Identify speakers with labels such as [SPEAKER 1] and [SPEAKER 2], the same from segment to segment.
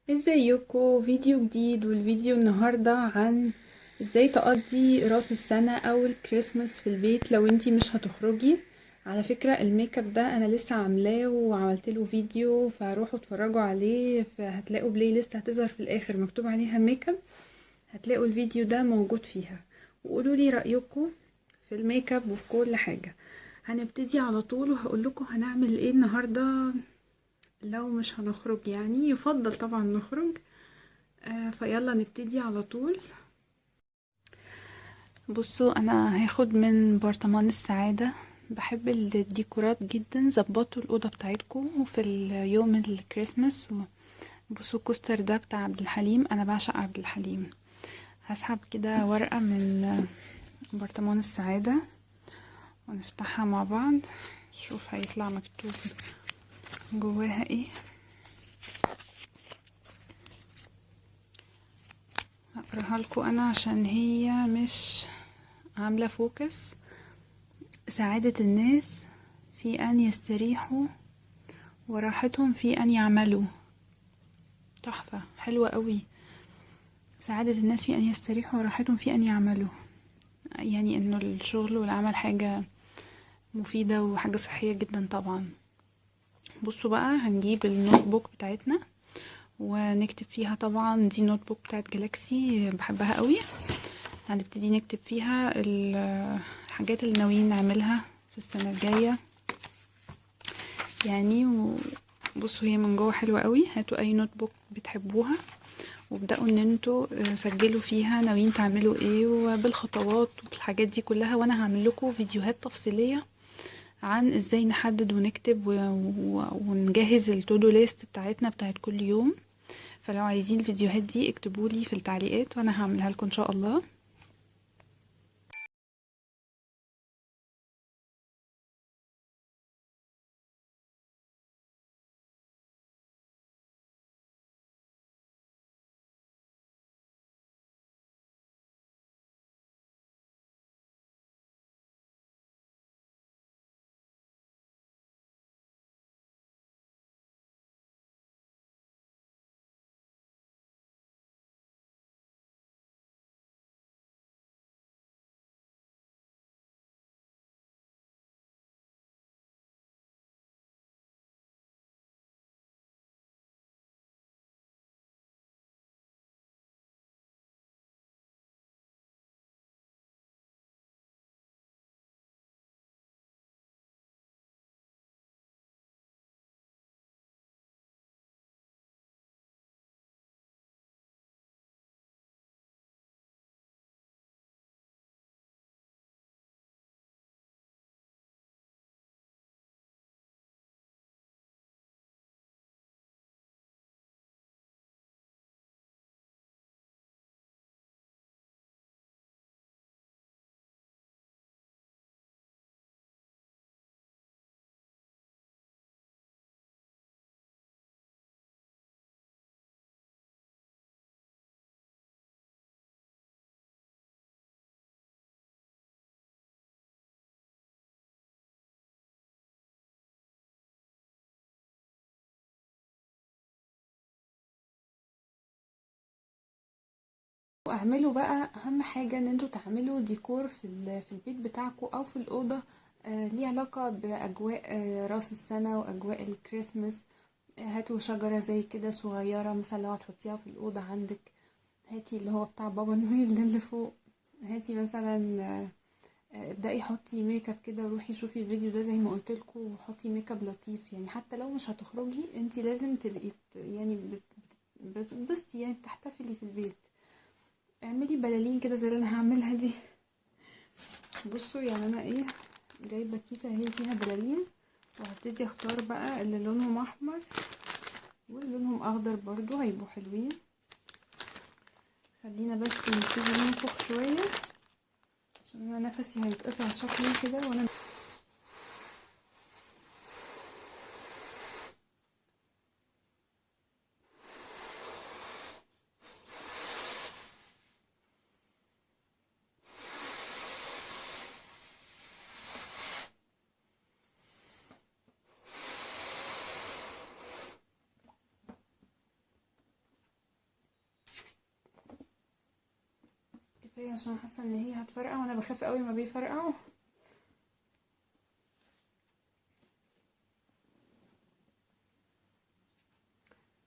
[SPEAKER 1] ازيكم؟ فيديو جديد، والفيديو النهاردة عن ازاي تقضي راس السنة او الكريسماس في البيت لو انتي مش هتخرجي. على فكرة الميك اب ده انا لسه عاملاه وعملت له فيديو، فروحوا اتفرجوا عليه، فهتلاقوا بلاي ليست هتظهر في الاخر مكتوب عليها ميك اب، هتلاقوا الفيديو ده موجود فيها. وقولوا لي رأيكم في الميك اب وفي كل حاجة. هنبتدي على طول وهقول لكم هنعمل ايه النهاردة لو مش هنخرج، يعني يفضل طبعا نخرج. فيلا نبتدي على طول. بصوا انا هاخد من برطمان السعادة، بحب الديكورات جدا، ظبطوا الأوضة بتاعتكم في اليوم الكريسماس. بصوا الكوستر ده بتاع عبد الحليم، انا بعشق عبد الحليم. هسحب كده ورقة من برطمان السعادة ونفتحها مع بعض، شوف هيطلع مكتوب جواها ايه. هقراها لكم انا عشان هي مش عاملة فوكس. سعادة الناس في أن يستريحوا وراحتهم في أن يعملوا. تحفة حلوة قوي. سعادة الناس في أن يستريحوا وراحتهم في أن يعملوا، يعني إنه الشغل والعمل حاجة مفيدة وحاجة صحية جدا طبعا. بصوا بقى هنجيب النوت بوك بتاعتنا ونكتب فيها، طبعا دي نوت بوك بتاعت جالاكسي بحبها قوي. هنبتدي نكتب فيها الحاجات اللي ناويين نعملها في السنة الجاية يعني. بصوا هي من جوه حلوة قوي. هاتوا اي نوت بوك بتحبوها وابدأوا ان انتوا سجلوا فيها ناويين تعملوا ايه وبالخطوات وبالحاجات دي كلها، وانا هعمل لكم فيديوهات تفصيلية عن ازاي نحدد ونكتب ونجهز التودو ليست بتاعتنا بتاعت كل يوم. فلو عايزين الفيديوهات دي اكتبولي في التعليقات وانا هعملها لكم ان شاء الله. واعملوا بقى اهم حاجة ان انتوا تعملوا ديكور في البيت بتاعكم او في الأوضة، ليه علاقة بأجواء راس السنة وأجواء الكريسماس. هاتوا شجرة زي كده صغيرة مثلا لو هتحطيها في الأوضة عندك، هاتي اللي هو بتاع بابا نويل ده اللي فوق. هاتي مثلا ابدأي حطي ميك اب كده، وروحي شوفي الفيديو ده زي ما قلتلكوا، وحطي ميك اب لطيف. يعني حتى لو مش هتخرجي انتي لازم تبقي يعني بتبسطي، يعني بتحتفلي في البيت. اعملي بلالين كده زي اللي انا هعملها دي. بصوا يعني انا ايه، جايبه كيسه اهي فيها بلالين، وهبتدي اختار بقى اللي لونهم احمر واللي لونهم اخضر برضو هيبقوا حلوين. خلينا بس نبتدي ننفخ شويه عشان انا نفسي هيتقطع شكلي كده وانا. كفايه عشان حاسه ان هي هتفرقع، وانا بخاف قوي ما بيفرقعوا.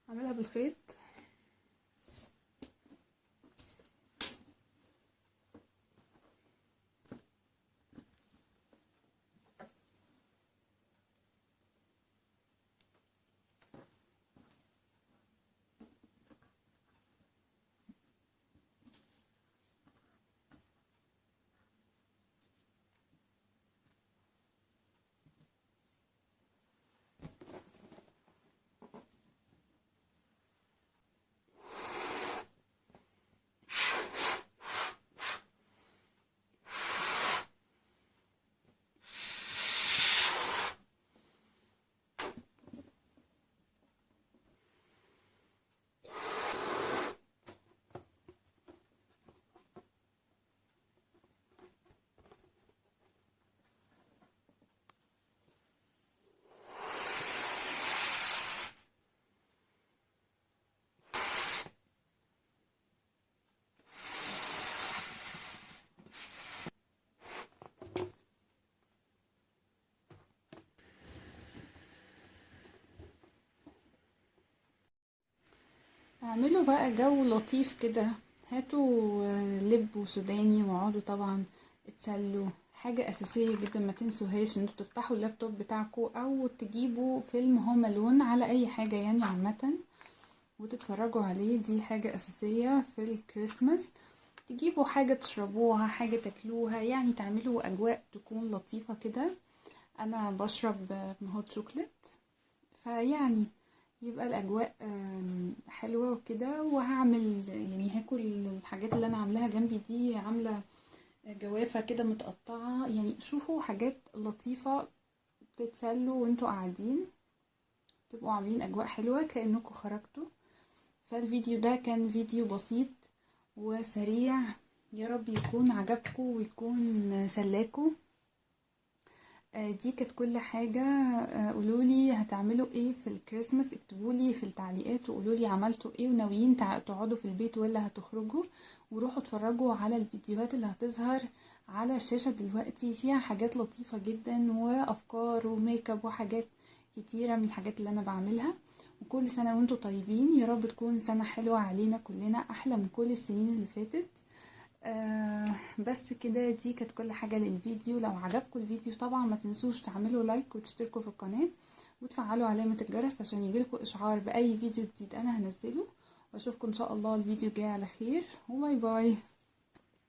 [SPEAKER 1] اعملها بالخيط. اعملوا بقى جو لطيف كده. هاتوا لب وسوداني واقعدوا طبعا اتسلوا. حاجة أساسية جدا ما تنسوهاش ان انتوا تفتحوا اللابتوب بتاعكم او تجيبوا فيلم هوم الون على اي حاجة يعني عامة وتتفرجوا عليه. دي حاجة أساسية في الكريسماس. تجيبوا حاجة تشربوها، حاجة تاكلوها، يعني تعملوا أجواء تكون لطيفة كده. أنا بشرب هوت شوكليت، فيعني يبقى الأجواء حلوة وكده. وهعمل يعني هاكل الحاجات اللي أنا عاملاها جنبي دي. عاملة جوافة كده متقطعة، يعني شوفوا حاجات لطيفة تتسلوا وانتوا قاعدين، تبقوا عاملين أجواء حلوة كأنكم خرجتوا. فالفيديو ده كان فيديو بسيط وسريع، يا رب يكون عجبكم ويكون سلاكم. دي كانت كل حاجة. قولولي هتعملوا ايه في الكريسماس، اكتبولي في التعليقات وقولولي عملتوا ايه وناويين تقعدوا في البيت ولا هتخرجوا. وروحوا اتفرجوا على الفيديوهات اللي هتظهر على الشاشة دلوقتي، فيها حاجات لطيفة جدا وافكار وميك اب وحاجات كتيرة من الحاجات اللي انا بعملها. وكل سنة وانتوا طيبين، يا رب تكون سنة حلوة علينا كلنا، احلى من كل السنين اللي فاتت. بس كده، دي كانت كل حاجة للفيديو. لو عجبكم الفيديو طبعا ما تنسوش تعملوا لايك وتشتركوا في القناة وتفعلوا علامة الجرس عشان يجيلكم اشعار بأي فيديو جديد انا هنزله. واشوفكم ان شاء الله الفيديو جاي على خير، وباي باي.